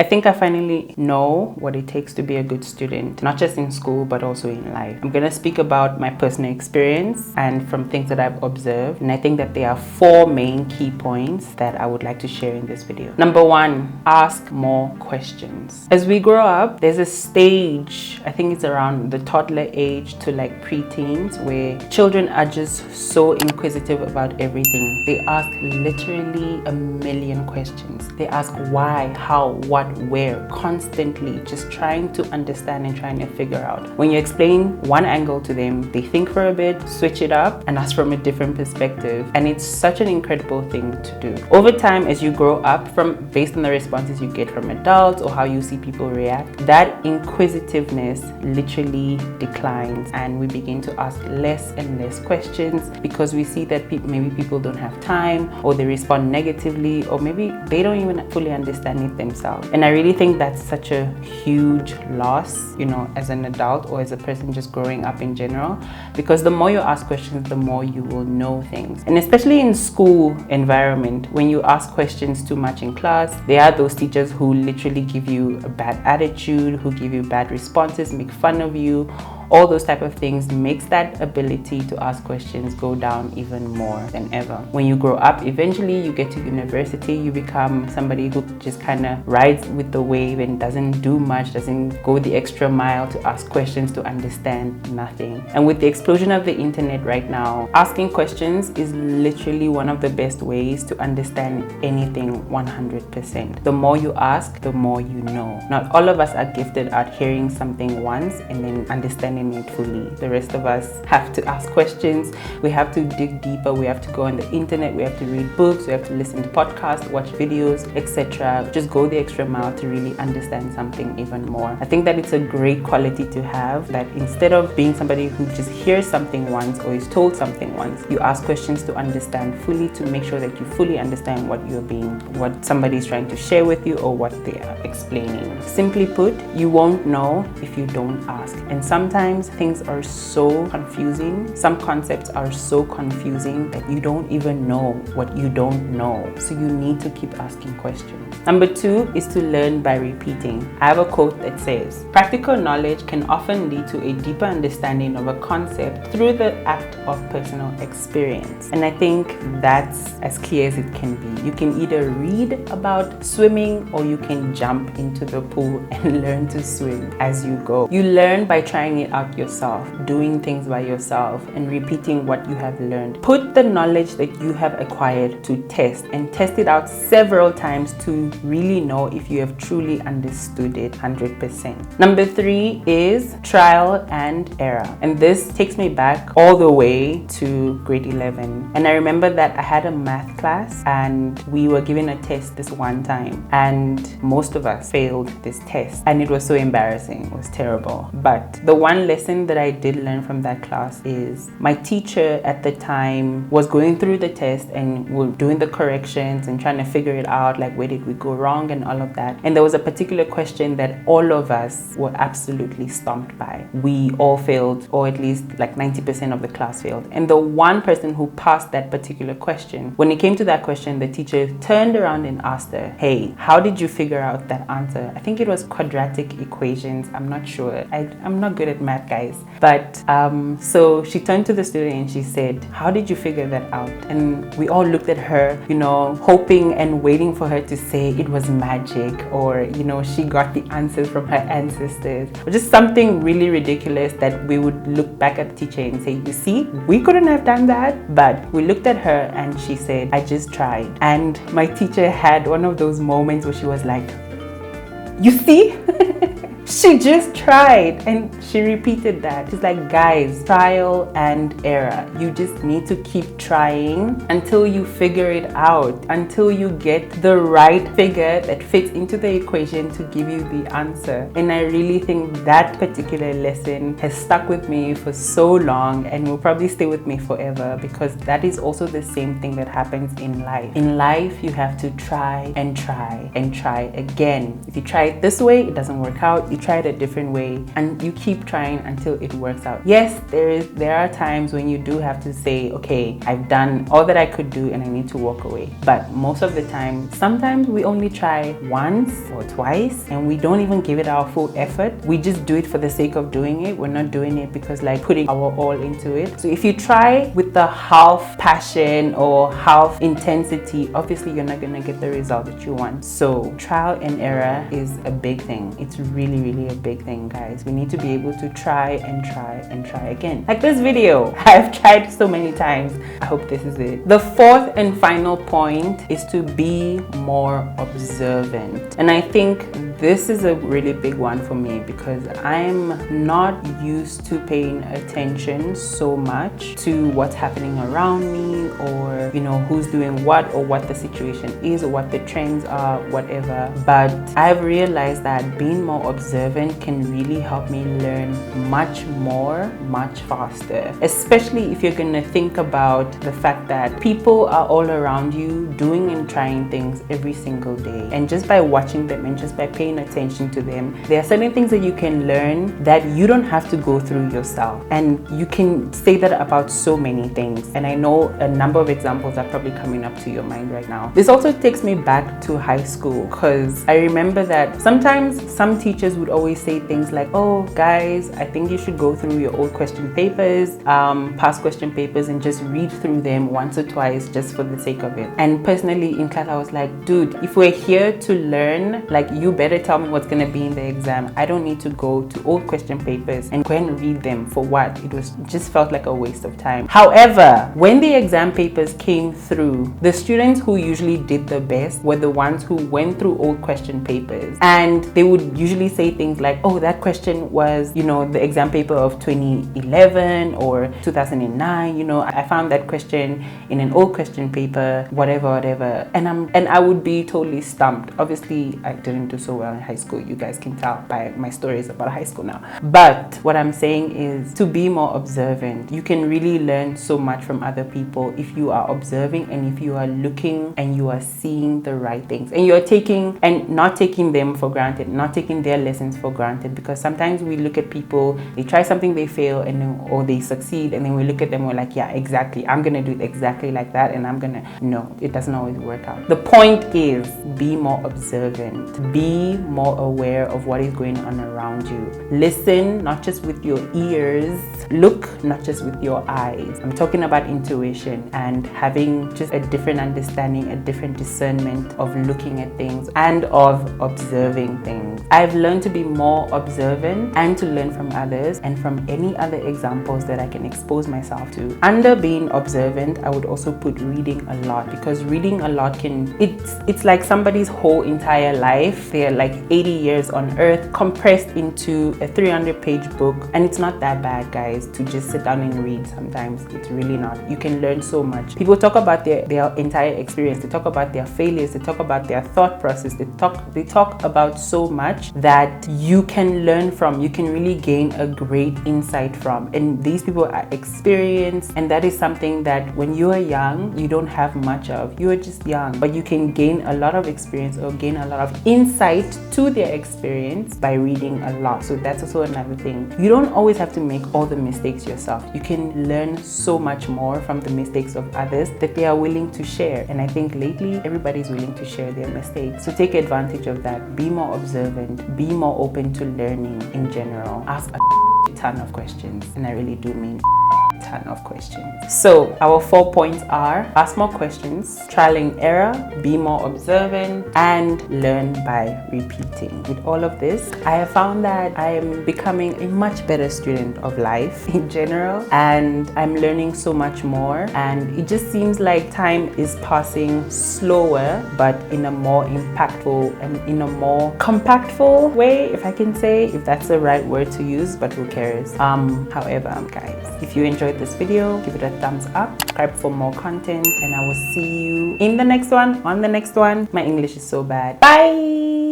I think I finally know what it takes to be a good student, not just in school, but also in life. I'm going to speak about my personal experience and from things that I've observed. And I think that there are 4 main key points that I would like to share in this video. Number 1, ask more questions. As we grow up, there's a stage, I think it's around the toddler age to like preteens, where children are just so inquisitive about everything. They ask literally a million questions. They ask why, how, what, where, constantly just trying to understand and trying to figure out. When you explain one angle to them, they think for a bit, switch it up and ask from a different perspective. And it's such an incredible thing to do. Over time, as you grow up, based on the responses you get from adults or how you see people react, that inquisitiveness literally declines and we begin to ask less and less questions because we see that maybe people don't have time, or they respond negatively, or maybe they don't even fully understand it themselves. And I really think that's such a huge loss, as an adult or as a person just growing up in general, because the more you ask questions, the more you will know things. And especially in school environment, when you ask questions too much in class, there are those teachers who literally give you a bad attitude, who give you bad responses, make fun of you. All those type of things makes that ability to ask questions go down even more than ever. When you grow up, eventually you get to university, you become somebody who just kind of rides with the wave and doesn't do much, doesn't go the extra mile to ask questions, to understand nothing. And with the explosion of the internet right now, asking questions is literally one of the best ways to understand anything 100%. The more you ask, the more you know. Not all of us are gifted at hearing something once and then understanding it fully. The rest of us have to ask questions. We have to dig deeper. We have to go on the internet. We have to read books. We have to listen to podcasts, watch videos, etc. Just go the extra mile to really understand something even more. I think that it's a great quality to have, that instead of being somebody who just hears something once or is told something once, you ask questions to understand fully, to make sure that you fully understand what somebody is trying to share with you or what they are explaining. Simply put, you won't know if you don't ask. And sometimes things are so confusing. Some concepts are so confusing that you don't even know what you don't know. So you need to keep asking questions. Number 2 is to learn by repeating. I have a quote that says, "Practical knowledge can often lead to a deeper understanding of a concept through the act of personal experience." And I think that's as clear as it can be. You can either read about swimming or you can jump into the pool and learn to swim as you go. You learn by trying it out yourself, doing things by yourself and repeating what you have learned. Put the knowledge that you have acquired to test and test it out several times to really know if you have truly understood it 100%. Number 3 is trial and error. And this takes me back all the way to grade 11. And I remember that I had a math class and we were given a test this one time and most of us failed this test and it was so embarrassing. It was terrible. But the one lesson that I did learn from that class is my teacher at the time was going through the test and we're doing the corrections and trying to figure it out, like where did we go wrong and all of that. And there was a particular question that all of us were absolutely stumped by. We all failed, or at least like 90% of the class failed. And the one person who passed that particular question, when it came to that question, the teacher turned around and asked her, "Hey, how did you figure out that answer?" I think it was quadratic equations. I'm not sure. I'm not good at math, guys. But so she turned to the student and she said, "How did you figure that out?" And we all looked at her, hoping and waiting for her to say it was magic, or she got the answers from her ancestors, or just something really ridiculous that we would look back at the teacher and say, "You see, we couldn't have done that." But we looked at her and she said, "I just tried." And my teacher had one of those moments where she was like, "You see?" She just tried, and she repeated that. She's like, guys, trial and error. You just need to keep trying until you figure it out, until you get the right figure that fits into the equation to give you the answer. And I really think that particular lesson has stuck with me for so long and will probably stay with me forever, because that is also the same thing that happens in life. In life, you have to try and try and try again. If you try it this way, it doesn't work out. You try it a different way, and you keep trying until it works out. Yes, there are times when you do have to say, okay, I've done all that I could do and I need to walk away. But most of the time, sometimes we only try once or twice and we don't even give it our full effort. We just do it for the sake of doing it. We're not doing it because like putting our all into it. So if you try with the half passion or half intensity, obviously you're not going to get the result that you want. So trial and error is a big thing. It's really, really a big thing, guys. We need to be able to try and try and try again. Like this video, I've tried so many times. I hope this is it. The fourth and final point is to be more observant. And I think this is a really big one for me because I'm not used to paying attention so much to what's happening around me, or you know, who's doing what, or what the situation is, or what the trends are, whatever. But I've realized that being more observant can really help me learn much more, much faster, especially if you're going to think about the fact that people are all around you doing and trying things every single day. And just by watching them and just by paying attention to them, there are certain things that you can learn that you don't have to go through yourself. And you can say that about so many things. And I know a number of examples are probably coming up to your mind right now. This also takes me back to high school, because I remember that sometimes some teachers would always say things like, oh guys, I think you should go through your old question papers, past question papers, and just read through them once or twice just for the sake of it. And personally in class I was like, dude, if we're here to learn, like you better tell me what's going to be in the exam. I don't need to go to old question papers and go and read them for what? It just felt like a waste of time. However, when the exam papers came through, the students who usually did the best were the ones who went through old question papers, and they would usually say things like, oh, that question was, you know, the exam paper of 2011 or 2009, you know, I found that question in an old question paper, whatever. And I would be totally stumped. Obviously, I didn't do so well in high school. You guys can tell by my stories about high school now. But what I'm saying is to be more observant. You can really learn so much from other people if you are observing and if you are looking and you are seeing the right things, and you are taking and not taking them for granted, not taking their lessons for granted. Because sometimes we look at people, they try something, they fail, and then, or they succeed, and then we look at them, we're like, yeah, exactly, I'm gonna do it exactly like that, and no, it doesn't always work out. The point is, be more observant, be more aware of what is going on around you. Listen, not just with your ears, look, not just with your eyes. I'm talking about intuition and having just a different understanding, a different discernment of looking at things and of observing things. I've learned to be more observant and to learn from others and from any other examples that I can expose myself to. Under being observant, I would also put reading a lot, because reading a lot it's like somebody's whole entire life. They're like 80 years on earth compressed into a 300-page book, and it's not that bad, guys, to just sit down and read. Sometimes it's really not. You can learn so much. People talk about their entire experience. They talk about their failures. They talk about their thought process. They talk about so much that you can learn from. You can really gain a great insight from. And these people are experienced, and that is something that when you are young, you don't have much of. You are just young, but you can gain a lot of experience or gain a lot of insight to their experience by reading a lot. So that's also another thing. You don't always have to make all the mistakes yourself. You can learn so much more from the mistakes of others that they are willing to share. And I think lately everybody's willing to share their mistakes. So take advantage of that. Be more observant. Be more open to learning in general. Ask a ton of questions, and I really do mean ton of questions. So our 4 points are: ask more questions, trial and error, be more observant, and learn by repeating. With all of this, I have found that I am becoming a much better student of life in general, and I'm learning so much more, and it just seems like time is passing slower, but in a more impactful and in a more compactful way, if I can say, if that's the right word to use, but who cares? However, guys, if you enjoyed this video, give it a thumbs up, subscribe for more content, and I will see you in the next one, on the next one. My English is so bad. Bye!